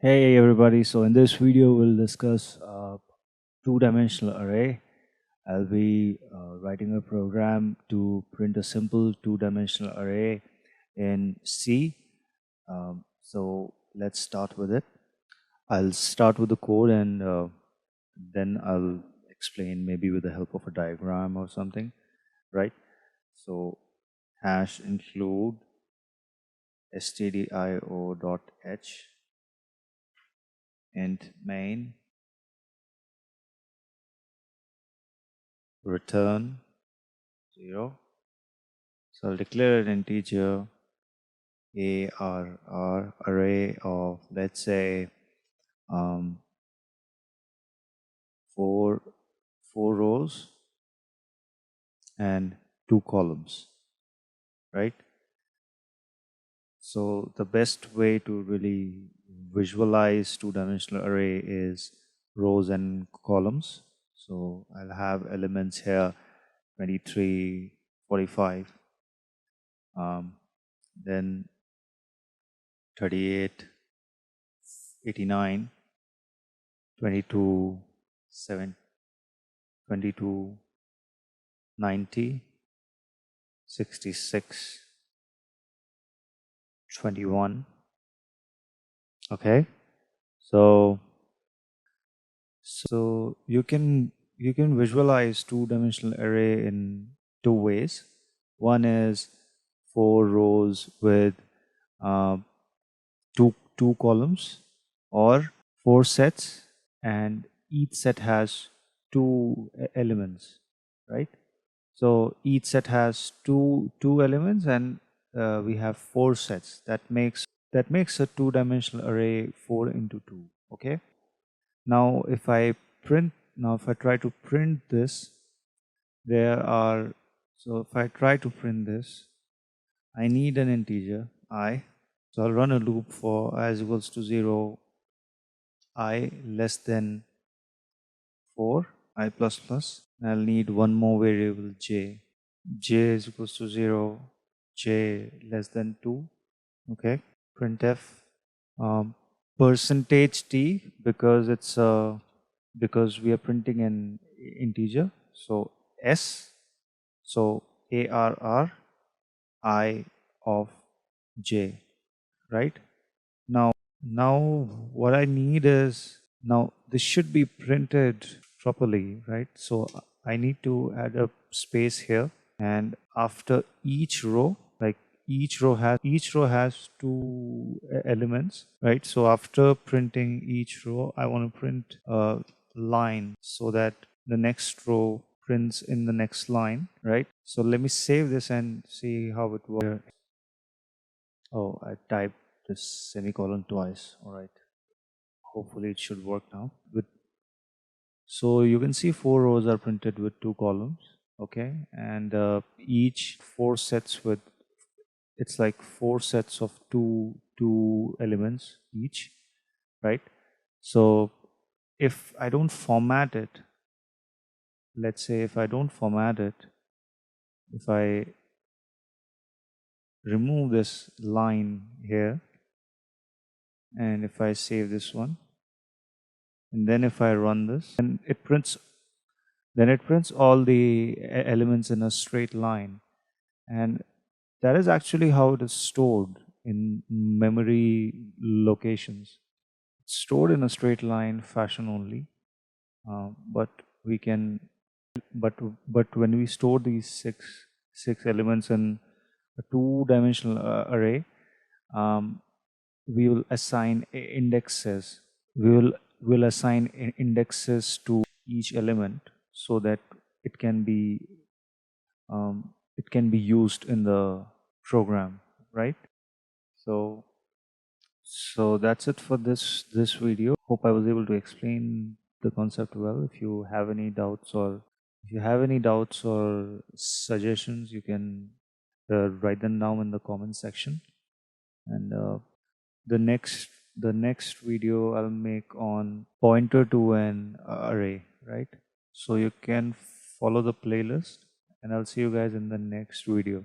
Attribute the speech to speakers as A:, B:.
A: Hey everybody, so in this video we'll discuss two-dimensional array. I'll be writing a program to print a simple two-dimensional array in C. So let's start with it. I'll start with the code and then I'll explain maybe with the help of a diagram or something, right? So hash include stdio.h int main return 0. So I'll declare an integer array of, let's say, um, four rows and 2 columns, right? So the best way to really visualize two-dimensional array is rows and columns. So I'll have elements here 23, 45, then 38, 89, 22, 7, 22, 90, 66, 21. Okay, so you can visualize two-dimensional array in two ways. One is 4 rows with uh, two columns, or 4 sets and each set has 2 elements, right? So each set has two elements and we have 4 sets. That makes a two-dimensional array 4 into 2. Okay. Now if I try to print this, if I try to print this, I need an integer I. So I'll run a loop for I is equals to 0, I less than 4, I plus plus. I'll need one more variable j. J is equals to 0, j less than 2. Okay. Printf percentage t, because because we are printing an integer. So s, so arr I of j, right? Now what I need is, now this should be printed properly, right? So I need to add a space here, and after each row, like each row has 2 elements, right? So after printing each row, I want to print a line so that the next row prints in the next line, right? So let me save this and see how it works. Oh, I typed this semicolon twice. All right. Hopefully it should work now. So you can see 4 rows are printed with 2 columns. Okay. And each 4 sets with, it's like 4 sets of two elements each, right? So if I don't format it, let's say if I don't format it, if I remove this line here, and if I save this one, and then if I run this, and it prints all the elements in a straight line, and that is actually how it is stored in memory locations. It's stored in a straight line fashion only, but we can but when we store these six elements in a two-dimensional array, we will assign indexes. Will assign indexes to each element so that it can be used in the program, right? So that's it for this video. Hope I was able to explain the concept well. If you have any doubts or suggestions, you can write them down in the comment section. And the next video I'll make on pointer to an array, right? So you can follow the playlist, and I'll see you guys in the next video.